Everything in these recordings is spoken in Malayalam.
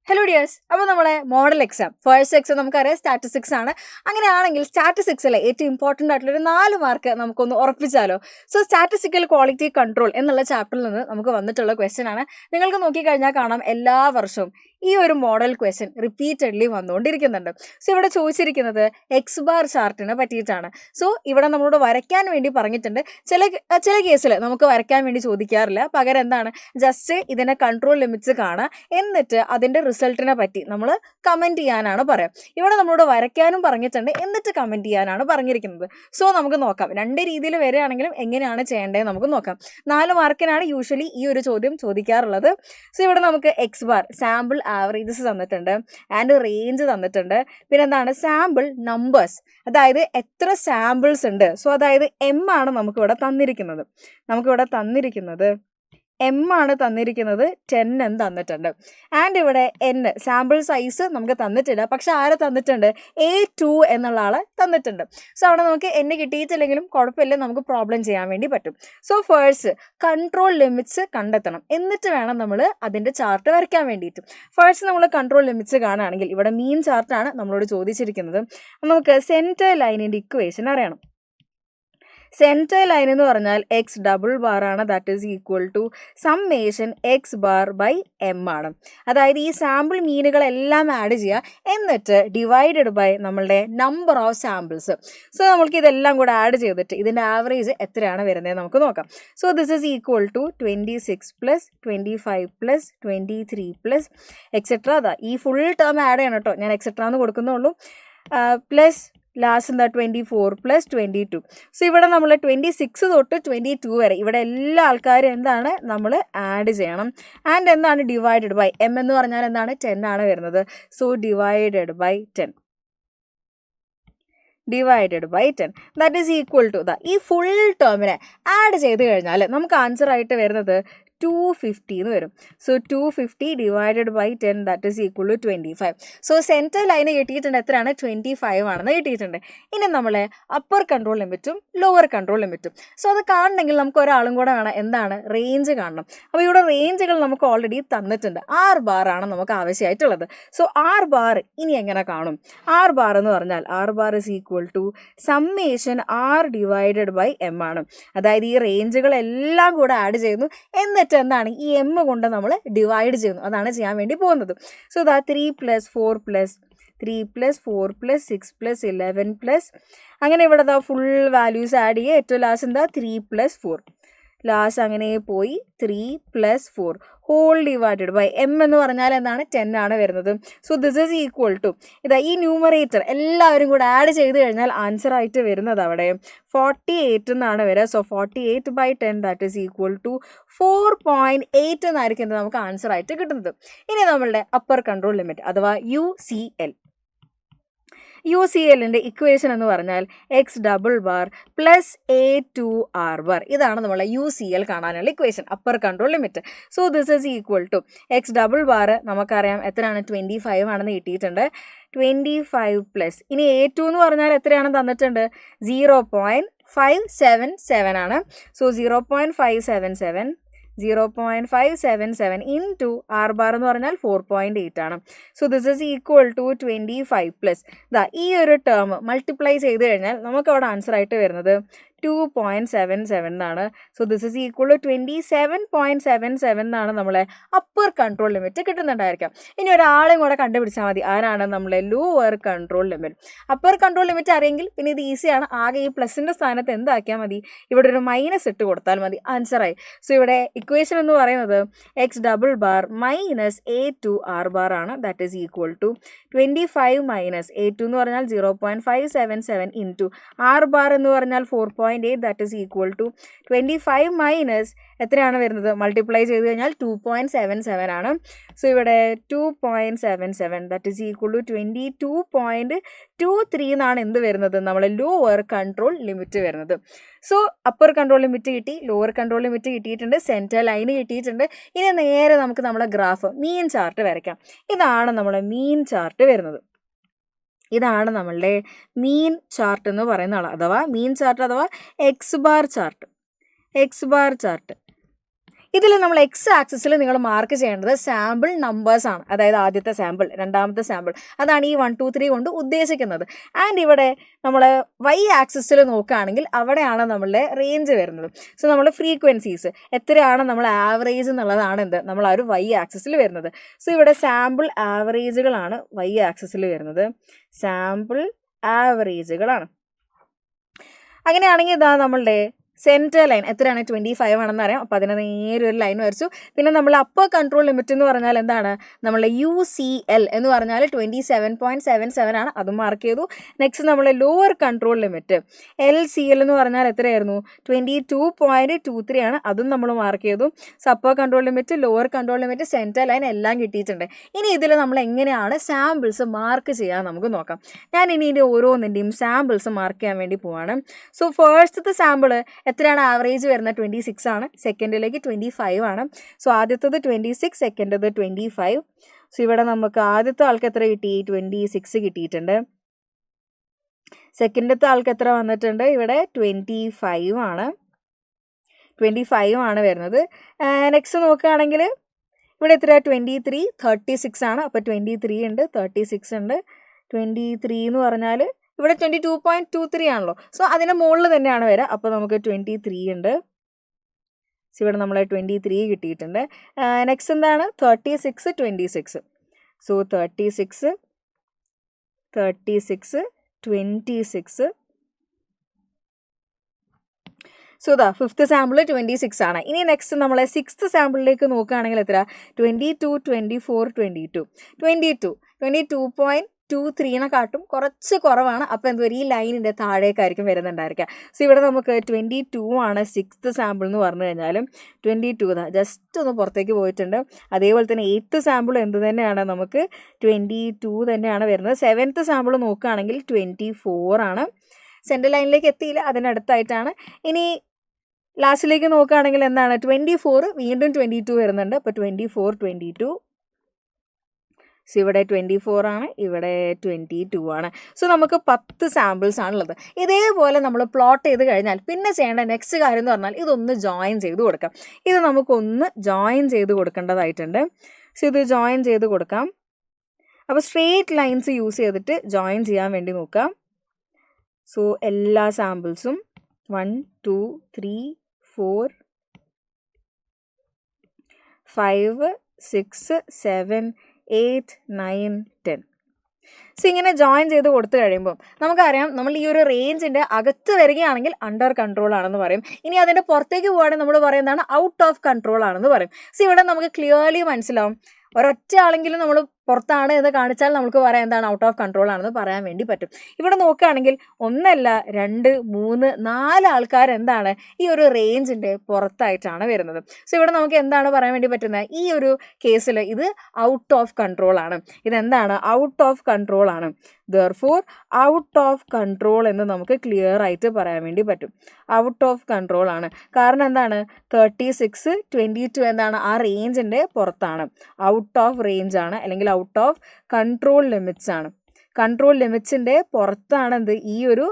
ഹലോ ഡിയേഴ്സ്, അപ്പോൾ നമ്മളെ മോഡൽ എക്സാം ഫസ്റ്റ് എക്സാം നമുക്കറിയാം സ്റ്റാറ്റിസ്റ്റിക്സ് ആണ്. അങ്ങനെയാണെങ്കിൽ സ്റ്റാറ്റിസ്റ്റിക്സിലെ ഏറ്റവും ഇമ്പോർട്ടൻ്റ് ആയിട്ടുള്ളൊരു 4 മാർക്ക് നമുക്കൊന്ന് ഉറപ്പിച്ചാലോ. സോ സ്റ്റാറ്റിസ്റ്റിക്കൽ ക്വാളിറ്റി കൺട്രോൾ എന്നുള്ള ചാപ്റ്ററിൽ നിന്ന് നമുക്ക് വന്നിട്ടുള്ള ക്വസ്റ്റ്യൻ ആണ്. നിങ്ങൾക്ക് നോക്കിക്കഴിഞ്ഞാൽ കാണാം എല്ലാ വർഷവും ഈ ഒരു മോഡൽ ക്വസ്റ്റ്യൻ റിപ്പീറ്റഡ്ലി വന്നുകൊണ്ടിരിക്കുന്നുണ്ട്. സോ ഇവിടെ ചോദിച്ചിരിക്കുന്നത് എക്സ് ബാർ ചാർട്ടിനെ പറ്റിയിട്ടാണ്. സോ ഇവിടെ നമ്മളോട് വരയ്ക്കാൻ വേണ്ടി പറഞ്ഞിട്ടുണ്ട്. ചില കേസിൽ നമുക്ക് വരയ്ക്കാൻ വേണ്ടി ചോദിക്കാറില്ല. പകരം എന്താണ്, ജസ്റ്റ് ഇതിനെ കൺട്രോൾ ലിമിറ്റ്സ് കാണുക, എന്നിട്ട് അതിൻ്റെ റിസൾട്ടിനെ പറ്റി നമ്മൾ കമൻറ്റ് ചെയ്യാനാണ് പറയാം. ഇവിടെ നമ്മളോട് വരയ്ക്കാനും പറഞ്ഞിട്ടുണ്ട്, എന്നിട്ട് കമൻറ്റ് ചെയ്യാനാണ് പറഞ്ഞിരിക്കുന്നത്. സോ നമുക്ക് നോക്കാം, രണ്ട് രീതിയിൽ വരികയാണെങ്കിലും എങ്ങനെയാണ് ചെയ്യേണ്ടത് നമുക്ക് നോക്കാം. 4 മാർക്കിനാണ് യൂഷ്വലി ഈ ഒരു ചോദ്യം ചോദിക്കാറുള്ളത്. സോ ഇവിടെ നമുക്ക് എക്സ് ബാർ സാമ്പിൾ ആവറേജസ് തന്നിട്ടുണ്ട്, ആൻഡ് റേഞ്ച് തന്നിട്ടുണ്ട്. പിന്നെ എന്താണ്, സാമ്പിൾ നമ്പേഴ്സ്, അതായത് എത്ര സാമ്പിൾസ് ഉണ്ട്. സോ അതായത് എം ആണ് നമുക്കിവിടെ തന്നിരിക്കുന്നത് എം ആണ് തന്നിരിക്കുന്നത്, 10 എന്ന് തന്നിട്ടുണ്ട്. ആൻഡ് ഇവിടെ എൻ സാമ്പിൾ സൈസ് നമുക്ക് തന്നിട്ടില്ല, പക്ഷെ ആരെ തന്നിട്ടുണ്ട്, A2 എന്നുള്ള ആളെ തന്നിട്ടുണ്ട്. സോ അവിടെ നമുക്ക് എന്നെ കിട്ടിയിട്ടില്ലെങ്കിലും കുഴപ്പമില്ല, നമുക്ക് പ്രോബ്ലം ചെയ്യാൻ വേണ്ടി പറ്റും. സോ ഫസ്റ്റ് കൺട്രോൾ ലിമിറ്റ്സ് കണ്ടെത്തണം, എന്നിട്ട് വേണം നമ്മൾ അതിൻ്റെ ചാർട്ട് വരയ്ക്കാൻ വേണ്ടിയിട്ട്. ഫസ്റ്റ് നമ്മൾ കൺട്രോൾ ലിമിറ്റ്സ് കാണുകയാണെങ്കിൽ ഇവിടെ മീൻ ചാർട്ടാണ് നമ്മളോട് ചോദിച്ചിരിക്കുന്നത്. നമുക്ക് സെൻറ്റർ ലൈനിൻ്റെ ഇക്വേഷൻ അറിയണം. സെൻറ്റർ ലൈൻ എന്ന് പറഞ്ഞാൽ എക്സ് ഡബിൾ ബാർ ആണ്, that is equal to summation X bar by M ആണ്. അതായത് ഈ സാമ്പിൾ മീനുകളെല്ലാം ആഡ് ചെയ്യുക, എന്നിട്ട് ഡിവൈഡഡ് ബൈ നമ്മളുടെ നമ്പർ ഓഫ് സാമ്പിൾസ്. സോ നമ്മൾക്ക് ഇതെല്ലാം കൂടെ ആഡ് ചെയ്തിട്ട് ഇതിൻ്റെ ആവറേജ് എത്രയാണ് വരുന്നത് നമുക്ക് നോക്കാം. So this is equal to 26 plus 25 plus 23 plus etcetera. അതാ ഈ ഫുൾ ടേം ആഡ് ചെയ്യണം കേട്ടോ, ഞാൻ എക്സെട്ര എന്ന് കൊടുക്കുന്നുള്ളൂ. പ്ലസ് ലാസ്റ്റ് എന്താ 24 പ്ലസ് 22. സോ ഇവിടെ നമ്മൾ 26 തൊട്ട് 22 വരെ ഇവിടെ എല്ലാ ആൾക്കാരും എന്താണ് നമ്മൾ ആഡ് ചെയ്യണം. ആൻഡ് എന്താണ്, ഡിവൈഡഡ് ബൈ എം എന്ന് പറഞ്ഞാൽ എന്താണ്, 10 ആണ് വരുന്നത്. So divided by 10 that is equal to ഈ ഫുൾ ടേമിനെ ആഡ് ചെയ്ത് കഴിഞ്ഞാൽ നമുക്ക് ആൻസർ ആയിട്ട് വരുന്നത് 250 എന്ന് വരും. So 250 divided by 10 that is equal to 25. So centre line കിട്ടിയിട്ടുണ്ട്, എത്രയാണ്, 25 ആണെന്ന് കിട്ടിയിട്ടുണ്ട്. ഇനി നമ്മളെ അപ്പർ കൺട്രോൾ ലിമിറ്റും ലോവർ കൺട്രോൾ ലിമിറ്റും. സോ അത് കാണണമെങ്കിൽ നമുക്ക് ഒരാളും കൂടെ വേണം, എന്താണ്, റേഞ്ച് കാണണം. അപ്പോൾ ഇവിടെ റേഞ്ചുകൾ നമുക്ക് ഓൾറെഡി തന്നിട്ടുണ്ട്. R ബാർ ആണ് നമുക്ക് ആവശ്യമായിട്ടുള്ളത്. സോ R ബാർ ഇനി എങ്ങനെ കാണും, R ബാർ എന്ന് പറഞ്ഞാൽ R bar is equal to summation R divided by M ആണ്. അതായത് ഈ റേഞ്ചുകളെല്ലാം കൂടെ ആഡ് ചെയ്യുന്നു, എന്നിട്ട് എന്താണ്, ഈ എം കൊണ്ട് നമ്മൾ ഡിവൈഡ് ചെയ്യുന്നു. അതാണ് ചെയ്യാൻ വേണ്ടി പോകുന്നത്. സോ ദാ 3 plus 4 plus 3 plus 4 plus 6 plus 11 plus അങ്ങനെ ഇവിടെ ദാ ഫുൾ വാല്യൂസ് ആഡ് ചെയ്യുക. ഏറ്റവും ലാസ്റ്റ് എന്താ, 3 പ്ലസ് 4 ലാസ്റ്റ് അങ്ങനെ പോയി 3 plus 4 whole divided by M എന്ന് പറഞ്ഞാൽ എന്താണ്, 10 ആണ് വരുന്നത്. So this is equal to ഇതാ ഈ ന്യൂമറേറ്റർ എല്ലാവരും കൂടെ ആഡ് ചെയ്ത് കഴിഞ്ഞാൽ ആൻസർ ആയിട്ട് വരുന്നത് അവിടെ 48 എന്നാണ് വരിക. So 48 by 10 that is equal to 4.8 എന്നായിരിക്കും നമുക്ക് ആൻസർ ആയിട്ട് കിട്ടുന്നത്. ഇനി നമ്മളുടെ അപ്പർ കൺട്രോൾ ലിമിറ്റ് അഥവാ UCLൻ്റെ ഇക്വേഷൻ എന്ന് പറഞ്ഞാൽ X double bar plus A2R bar. ഇതാണ് നമ്മളെ UCL കാണാനുള്ള equation, upper control limit. So this is equal to X double bar നമുക്കറിയാം എത്രയാണ്, 25 ആണെന്ന് കിട്ടിയിട്ടുണ്ട്. 25 പ്ലസ് ഇനി A2 എന്ന് പറഞ്ഞാൽ എത്രയാണ് തന്നിട്ടുണ്ട്, 0.577 ആണ്. സോ 0.577 ഇൻറ്റു R ബാർ എന്ന് പറഞ്ഞാൽ 4.8 ആണ്. So this is equal to 25 plus ഈ ഒരു ടേം മൾട്ടിപ്ലൈ ചെയ്ത് കഴിഞ്ഞാൽ നമുക്ക് അവിടെ ആൻസർ ആയിട്ട് വരുന്നത് 2.77 എന്നാണ്. So this is equal to 27.77 എന്നാണ് നമ്മളെ അപ്പർ കൺട്രോൾ ലിമിറ്റ് കിട്ടുന്നുണ്ടായിരിക്കാം. ഇനി ഒരാളെയും കൂടെ കണ്ടുപിടിച്ചാൽ മതി, ആരാണ് നമ്മളെ lower control limit. Upper control limit അറിയെങ്കിൽ പിന്നെ ഇത് ഈസിയാണ്. ആകെ ഈ പ്ലസിൻ്റെ സ്ഥാനത്ത് എന്താക്കിയാൽ മതി, ഇവിടെ ഒരു മൈനസ് ഇട്ട് കൊടുത്താൽ മതി, ആൻസറായി. സോ ഇവിടെ ഇക്വേഷൻ എന്ന് പറയുന്നത് X double bar minus A2R bar ആണ്, that is equal to 25 minus A2 എന്ന് പറഞ്ഞാൽ 0.577 ഇൻറ്റു R ബാർ എന്ന് പറഞ്ഞാൽ 4.8 that is equal to 25 minus എത്രയാണ് വരുന്നത്, മൾട്ടിപ്ലൈ ചെയ്ത് കഴിഞ്ഞാൽ 2.77 ആണ്. സോ ഇവിടെ 2.77 ദാറ്റ് ഈസ് ഈക്വൽ ടു 22.23 എന്നാണ് എന്ത് വരുന്നത്, നമ്മളെ ലോവർ കൺട്രോൾ ലിമിറ്റ് വരുന്നത്. സോ അപ്പർ കൺട്രോൾ ലിമിറ്റ് കിട്ടി, ലോവർ കൺട്രോൾ ലിമിറ്റ് കിട്ടിയിട്ടുണ്ട്, സെൻറ്റർ ലൈന് കിട്ടിയിട്ടുണ്ട്. ഇനി നേരെ നമുക്ക് നമ്മുടെ ഗ്രാഫ് മീൻ ചാർട്ട് വരയ്ക്കാം. ഇതാണ് നമ്മളെ മീൻ ചാർട്ട് വരുന്നത്. ഇതാണ് നമ്മളുടെ മീൻ ചാർട്ട് എന്ന് പറയുന്ന അഥവാ മീൻ ചാർട്ട് അഥവാ എക്സ് ബാർ ചാർട്ട്. ഇതിൽ നമ്മൾ എക്സ് ആക്സിസിൽ നിങ്ങൾ മാർക്ക് ചെയ്യേണ്ടത് സാമ്പിൾ നമ്പേഴ്സ് ആണ്, അതായത് ആദ്യത്തെ സാമ്പിൾ, രണ്ടാമത്തെ സാമ്പിൾ, അതാണ് ഈ 1 2 3 കൊണ്ട് ഉദ്ദേശിക്കുന്നത്. ആൻഡ് ഇവിടെ നമ്മൾ വൈ ആക്സിസിൽ നോക്കുകയാണെങ്കിൽ അവിടെയാണ് നമ്മളുടെ റേഞ്ച് വരുന്നത്. സോ നമ്മൾ ഫ്രീക്വൻസീസ് എത്രയാണ് നമ്മൾ ആവറേജ് എന്നുള്ളതാണ് എന്ത് നമ്മൾ ആ ഒരു വൈ ആക്സിസിൽ വരുന്നത്. സോ ഇവിടെ സാമ്പിൾ ആവറേജുകളാണ് വൈ ആക്സിസിൽ വരുന്നത്, സാമ്പിൾ ആവറേജുകളാണ്. അങ്ങനെയാണെങ്കിൽ ഇതാ നമ്മളുടെ സെൻറ്റർ ലൈൻ എത്രയാണ് 25 ആണെന്ന് അറിയാം. അപ്പോൾ അതിനെ നേരെ ഒരു ലൈൻ വരച്ചു. പിന്നെ നമ്മൾ അപ്പർ കൺട്രോൾ ലിമിറ്റ് എന്ന് പറഞ്ഞാൽ എന്താണ്, നമ്മളുടെ UCL എന്ന് പറഞ്ഞാൽ 27.77 ആണ്, അതും മാർക്ക് ചെയ്തു. നെക്സ്റ്റ് നമ്മൾ ലോവർ കൺട്രോൾ ലിമിറ്റ് LCL എന്ന് പറഞ്ഞാൽ എത്രയായിരുന്നു, 22.23 ആണ്, അതും നമ്മൾ മാർക്ക് ചെയ്തു. So upper control limit, lower control limit, centre line എല്ലാം കിട്ടിയിട്ടുണ്ട്. ഇനി ഇതിൽ നമ്മൾ എങ്ങനെയാണ് സാമ്പിൾസ് മാർക്ക് ചെയ്യാൻ നമുക്ക് നോക്കാം. ഞാൻ ഇനി ഇതിൻ്റെ ഓരോന്നിൻ്റെയും സാമ്പിൾസ് മാർക്ക് ചെയ്യാൻ വേണ്ടി പോവാണ്. സോ ഫസ്റ്റത്തെ സാമ്പിൾ എത്രയാണ് ആവറേജ് വരുന്നത്, 26 ആണ്. സെക്കൻഡിലേക്ക് 25 ആണ്. സോ ആദ്യത്തത് 26, സെക്കൻഡത് 25. സോ ഇവിടെ നമുക്ക് ആദ്യത്തെ ആൾക്ക് എത്ര കിട്ടി, 26 കിട്ടിയിട്ടുണ്ട്. സെക്കൻഡത്തെ ആൾക്ക് എത്ര വന്നിട്ടുണ്ട്, ഇവിടെ 25 ആണ്, 25 ആണ് വരുന്നത്. നെക്സ്റ്റ് നോക്കുകയാണെങ്കിൽ ഇവിടെ എത്ര 23, 36 ആണ്. അപ്പോൾ 23 ഉണ്ട്, 36 ഉണ്ട്. 23 എന്ന് പറഞ്ഞാൽ ഇവിടെ 22.23 ആണല്ലോ. സോ അതിൻ്റെ മുകളിൽ തന്നെയാണ് വരിക. അപ്പോൾ നമുക്ക് 23 ഉണ്ട്. സോ ഇവിടെ നമ്മൾ 23 കിട്ടിയിട്ടുണ്ട്. നെക്സ്റ്റ് എന്താണ് 36, 26. സോ 36, 36, 26. സോ ഇതാ ഫിഫ്ത്ത് സാമ്പിൾ 26 ആണ്. ഇനി നെക്സ്റ്റ് നമ്മൾ സിക്സ്ത് സാമ്പിളിലേക്ക് നോക്കുകയാണെങ്കിൽ എത്ര, 22, 24, 22. 22.23 കുറച്ച് കുറവാണ്. അപ്പോൾ എന്ത് വരും, ഈ ലൈനിൻ്റെ താഴേക്കായിരിക്കും വരുന്നുണ്ടായിരിക്കുക. സോ ഇവിടെ നമുക്ക് 22 ആണ് സിക്സ്ത് സാമ്പിൾ എന്ന് പറഞ്ഞു കഴിഞ്ഞാലും 22 ജസ്റ്റ് ഒന്ന് പുറത്തേക്ക് പോയിട്ടുണ്ട്. അതേപോലെ തന്നെ എയ്ത്ത് സാമ്പിൾ എന്ത് തന്നെയാണ്, നമുക്ക് 22 തന്നെയാണ് വരുന്നത്. സെവൻത്ത് സാമ്പിൾ നോക്കുകയാണെങ്കിൽ 24 ആണ്. സെൻറ്റർ ലൈനിലേക്ക് എത്തിയില്ല, അതിനടുത്തായിട്ടാണ്. ഇനി ലാസ്റ്റിലേക്ക് നോക്കുകയാണെങ്കിൽ എന്താണ്, 24 വീണ്ടും 22 വരുന്നുണ്ട്. അപ്പോൾ 24, 22. സോ ഇവിടെ 24 ആണ്, ഇവിടെ 22 ആണ്. സോ നമുക്ക് 10 സാമ്പിൾസ് ആണുള്ളത്. ഇതേപോലെ നമ്മൾ പ്ലോട്ട് ചെയ്ത് കഴിഞ്ഞാൽ പിന്നെ ചെയ്യേണ്ട നെക്സ്റ്റ് കാര്യം എന്ന് പറഞ്ഞാൽ ഇതൊന്ന് ജോയിൻ ചെയ്ത് കൊടുക്കാം. ഇത് നമുക്കൊന്ന് ജോയിൻ ചെയ്ത് കൊടുക്കേണ്ടതായിട്ടുണ്ട്. സോ ഇത് ജോയിൻ ചെയ്ത് കൊടുക്കാം. അപ്പോൾ സ്ട്രെയിറ്റ് ലൈൻസ് യൂസ് ചെയ്തിട്ട് ജോയിൻ ചെയ്യാൻ വേണ്ടി നോക്കാം. സോ എല്ലാ സാമ്പിൾസും 1 2 3 4 5 6 7 8 9 10. സോ ഇങ്ങനെ ജോയിൻ ചെയ്ത് കൊടുത്തു കഴിയുമ്പോൾ നമുക്കറിയാം നമ്മൾ ഈ ഒരു റേഞ്ചിൻ്റെ അകത്ത് വരികയാണെങ്കിൽ അണ്ടർ കൺട്രോൾ ആണെന്ന് പറയും. ഇനി അതിൻ്റെ പുറത്തേക്ക് പോവുകയാണെങ്കിൽ നമ്മൾ പറയുന്നതാണ് ഔട്ട് ഓഫ് കൺട്രോൾ ആണെന്ന് പറയും. സോ ഇവിടെ നമുക്ക് ക്ലിയർലി മനസ്സിലാവും, ഒരൊറ്റ ആളെങ്കിലും നമ്മൾ പുറത്താണ് എന്ന് കാണിച്ചാൽ നമുക്ക് പറയാം എന്താണ്, ഔട്ട് ഓഫ് കൺട്രോൾ ആണെന്ന് പറയാൻ വേണ്ടി പറ്റും. ഇവിടെ നോക്കുകയാണെങ്കിൽ 1 അല്ല 2 3 4 ആൾക്കാർ എന്താണ് ഈ ഒരു റേഞ്ചിൻ്റെ പുറത്തായിട്ടാണ് വരുന്നത്. സോ ഇവിടെ നമുക്ക് എന്താണ് പറയാൻ വേണ്ടി പറ്റുന്നത്, ഈ ഒരു കേസിൽ ഇത് ഔട്ട് ഓഫ് കൺട്രോൾ ആണ്. ഇതെന്താണ്, ഔട്ട് ഓഫ് കൺട്രോൾ ആണ്. ദെർഫോർ ഔട്ട് ഓഫ് കൺട്രോൾ എന്ന് നമുക്ക് ക്ലിയർ ആയിട്ട് പറയാൻ വേണ്ടി പറ്റും. ഔട്ട് ഓഫ് കൺട്രോൾ ആണ്. കാരണം എന്താണ്, 36 22 എന്താണ് ആ റേഞ്ചിൻ്റെ പുറത്താണ്, ഔട്ട് ഓഫ് റേഞ്ച് ആണ്, അല്ലെങ്കിൽ ഔട്ട് ഓഫ് കൺട്രോൾ ലിമിറ്റ്സ് ആണ്. കൺട്രോൾ ലിമിറ്റ്സിൻ്റെ പുറത്താണ് എന്ത് ഈ ഒരു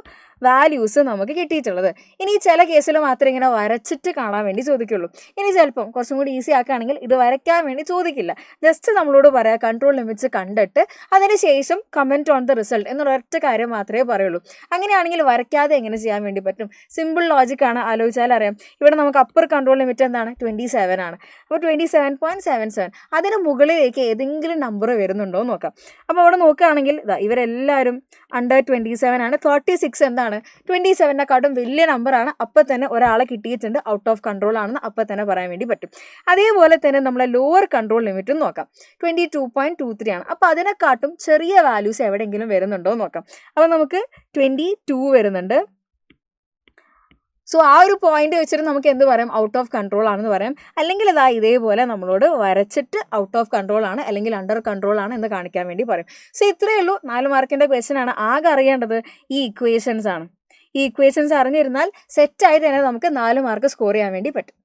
വാല്യൂസ് നമുക്ക് കിട്ടിയിട്ടുള്ളത്. ഇനി ചില കേസിൽ മാത്രമേ ഇങ്ങനെ വരച്ചിട്ട് കാണാൻ വേണ്ടി ചോദിക്കുള്ളൂ. ഇനി ചിലപ്പം കുറച്ചും കൂടി ഈസി ആക്കുകയാണെങ്കിൽ ഇത് വരയ്ക്കാൻ വേണ്ടി ചോദിക്കില്ല. ജസ്റ്റ് നമ്മളോട് പറയാം കൺട്രോൾ ലിമിറ്റ്സ് കണ്ടിട്ട് അതിന് ശേഷം കമൻറ്റ് ഓൺ ദ റിസൾട്ട് എന്നൊരൊറ്റ കാര്യം മാത്രമേ പറയുള്ളൂ. അങ്ങനെയാണെങ്കിൽ വരയ്ക്കാതെ എങ്ങനെ ചെയ്യാൻ വേണ്ടി പറ്റും, സിമ്പിൾ ലോജിക്കാണ്, ആലോചിച്ചാൽ അറിയാം. ഇവിടെ നമുക്ക് അപ്പർ കൺട്രോൾ ലിമിറ്റ് എന്താണ്, 27 ആണ്. അപ്പോൾ 27.77 അതിന് മുകളിലേക്ക് ഏതെങ്കിലും നമ്പർ വരുന്നുണ്ടോ എന്ന് നോക്കാം. അപ്പോൾ അവിടെ നോക്കുകയാണെങ്കിൽ ഇവരെല്ലാവരും അണ്ടർ 27 ആണ്. 36 എന്താണ് 27നെക്കാട്ടും വലിയ നമ്പറാണ്. അപ്പോൾ തന്നെ ഒരാളെ കിട്ടിയിട്ടുണ്ട്, ഔട്ട് ഓഫ് കൺട്രോൾ ആണെന്ന് അപ്പോൾ തന്നെ പറയാൻ വേണ്ടി പറ്റും. അതേപോലെ തന്നെ നമ്മളെ ലോവർ കൺട്രോൾ ലിമിറ്റും നോക്കാം, 22.23 ആണ്. അപ്പോൾ അതിനെക്കാട്ടും ചെറിയ വാല്യൂസ് എവിടെയെങ്കിലും വരുന്നുണ്ടോ എന്ന് നോക്കാം. അപ്പോൾ നമുക്ക് 22 വരുന്നുണ്ട്. സോ ആ ഒരു പോയിന്റ് വെച്ചിട്ട് നമുക്ക് എന്ത് പറയാം, ഔട്ട് ഓഫ് കൺട്രോൾ ആണെന്ന് പറയാം. അല്ലെങ്കിൽ ഇതേപോലെ നമ്മളോട് വരച്ചിട്ട് ഔട്ട് ഓഫ് കൺട്രോൾ ആണ് അല്ലെങ്കിൽ അണ്ടർ കൺട്രോൾ ആണ് എന്ന് കാണിക്കാൻ വേണ്ടി പറയും. സോ ഇത്രയേ ഉള്ളൂ, 4 മാർക്കിൻ്റെ ക്വസ്റ്റ്യൻ ആണ്. ആകെ അറിയേണ്ടത് ഈ ഇക്വേഷൻസ് ആണ്. ഈ ഇക്വേഷൻസ് അറിഞ്ഞിരുന്നാൽ സെറ്റായിട്ട് തന്നെ നമുക്ക് 4 മാർക്ക് സ്കോർ ചെയ്യാൻ വേണ്ടി പറ്റും.